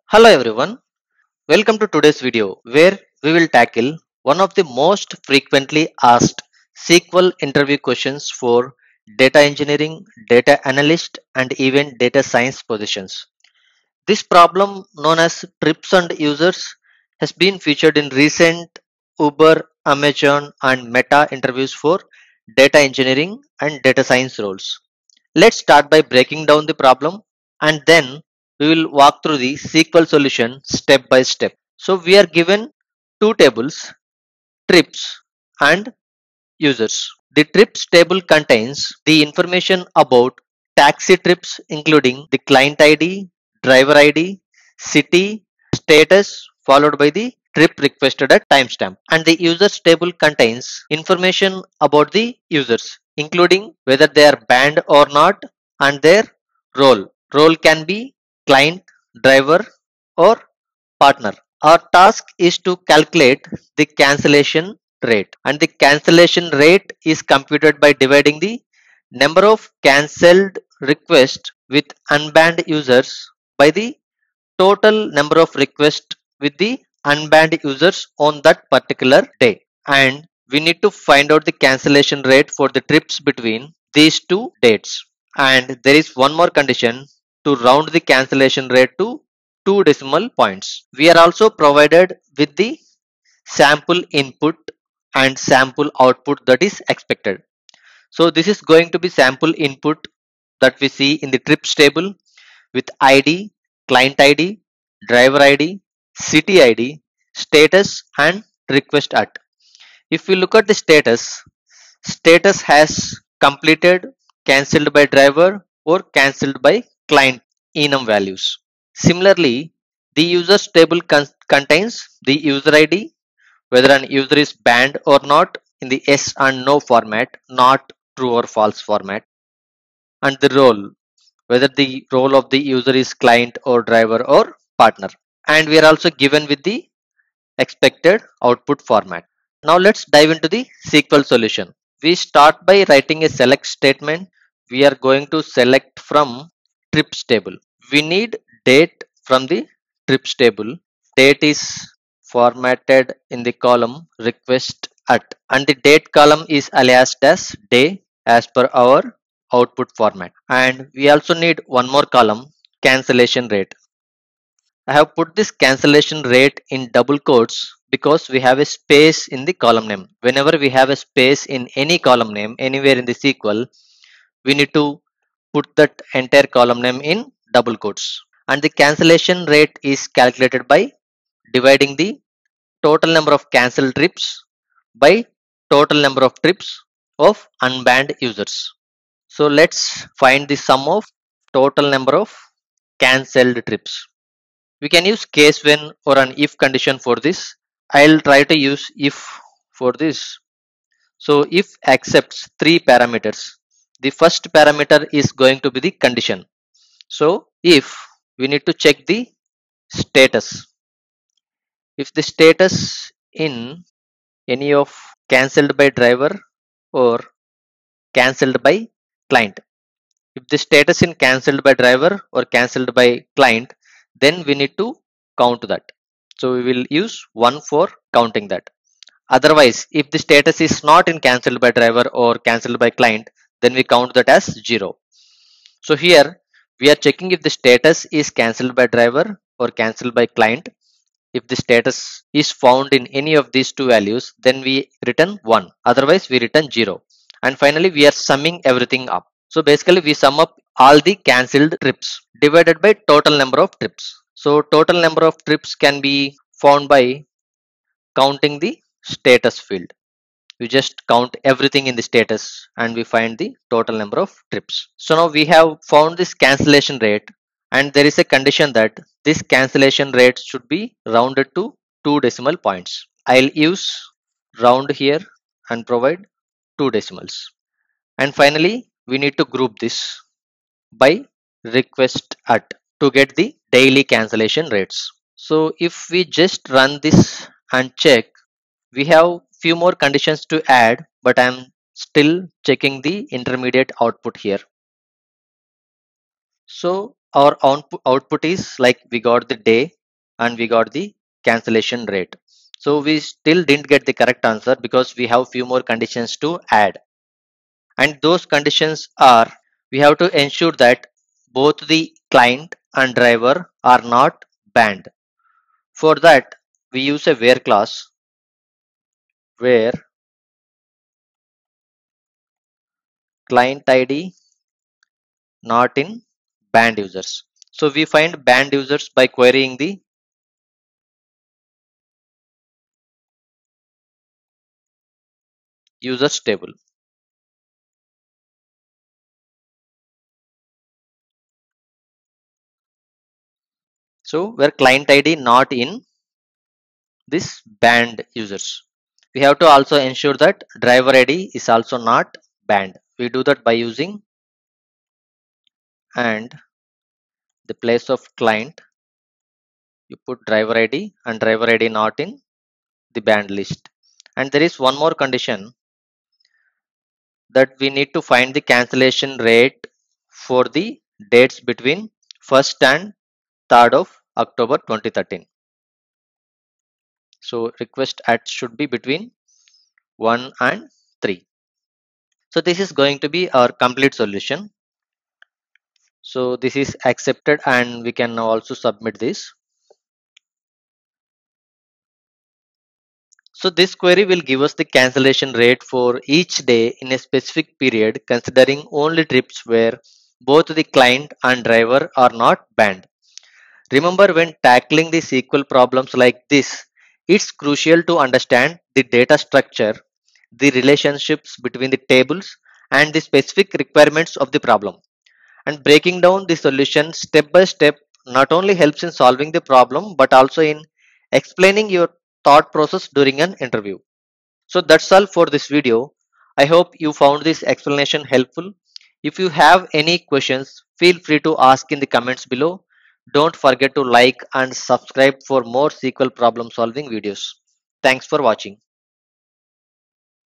Hello everyone, welcome to today's video where we will tackle one of the most frequently asked SQL interview questions for data engineering, data analyst and even data science positions. This problem known as trips and users has been featured in recent Uber, Amazon and Meta interviews for data engineering and data science roles. Let's start by breaking down the problem and then we will walk through the SQL solution step by step. So we are given two tables, trips and users. The trips table contains the information about taxi trips including the client ID, driver ID, city, status followed by the trip requested at timestamp. And the users table contains information about the users including whether they are banned or not and their role. Role can be client, driver or partner. Our task is to calculate the cancellation rate and the cancellation rate is computed by dividing the number of cancelled requests with unbanned users by the total number of requests with the unbanned users on that particular day. And we need to find out the cancellation rate for the trips between these two dates. And there is one more condition to round the cancellation rate to two decimal points. We are also provided with the sample input and sample output that is expected. So this is going to be sample input that we see in the trips table with ID, client ID, driver ID, city ID, status and request at. If we look at the status, status has completed, cancelled by driver or cancelled by client enum values. Similarly, the users table contains the user ID, whether an user is banned or not in the yes and no format, not true or false format, and the role, whether the role of the user is client or driver or partner. And we are also given with the expected output format. Now let's dive into the SQL solution. We start by writing a select statement. We are going to select from trips table. We need date from the trips table. Date is formatted in the column request at and the date column is aliased as day as per our output format. And we also need one more column, cancellation rate. I have put this cancellation rate in double quotes because we have a space in the column name. Whenever we have a space in any column name anywhere in the SQL, we need to put that entire column name in double quotes. And the cancellation rate is calculated by dividing the total number of cancelled trips by total number of trips of unbanned users. So let's find the sum of total number of cancelled trips. We can use case when or an if condition for this. I'll try to use if for this. So if accepts three parameters, the first parameter is going to be the condition. So if we need to check the status, if the status in any of cancelled by driver or cancelled by client, if the status in cancelled by driver or cancelled by client, then we need to count that. So we will use 1 for counting that. Otherwise, if the status is not in cancelled by driver or cancelled by client, then we count that as 0. So here we are checking if the status is cancelled by driver or cancelled by client. If the status is found in any of these two values, then we return 1. Otherwise, we return 0. And finally, we are summing everything up. So basically, we sum up all the cancelled trips divided by total number of trips. So total number of trips can be found by counting the status field. We just count everything in the status and we find the total number of trips. So now we have found this cancellation rate and there is a condition that this cancellation rate should be rounded to two decimal points. I'll use round here and provide two decimals. And finally, we need to group this by request at to get the daily cancellation rates. So if we just run this and check, we have few more conditions to add, but I'm still checking the intermediate output here. So our output is like we got the day and we got the cancellation rate. So we still didn't get the correct answer because we have few more conditions to add. And those conditions are, we have to ensure that both the client and driver are not banned. For that, we use a where clause where client ID not in banned users. So we find banned users by querying the users table. So where client ID not in this banned users. We have to also ensure that driver ID is also not banned. We do that by using and the place of client you put driver ID and driver ID not in the banned list. And there is one more condition that we need to find the cancellation rate for the dates between 1st and 3rd of October 2013. So request at should be between 1 and 3. So this is going to be our complete solution. So this is accepted and we can now also submit this. So this query will give us the cancellation rate for each day in a specific period considering only trips where both the client and driver are not banned. Remember, when tackling the SQL problems like this, it's crucial to understand the data structure, the relationships between the tables, and the specific requirements of the problem. And breaking down the solution step by step not only helps in solving the problem but also in explaining your thought process during an interview. So that's all for this video. I hope you found this explanation helpful. If you have any questions, feel free to ask in the comments below. Don't forget to like and subscribe for more SQL problem solving videos. Thanks for watching.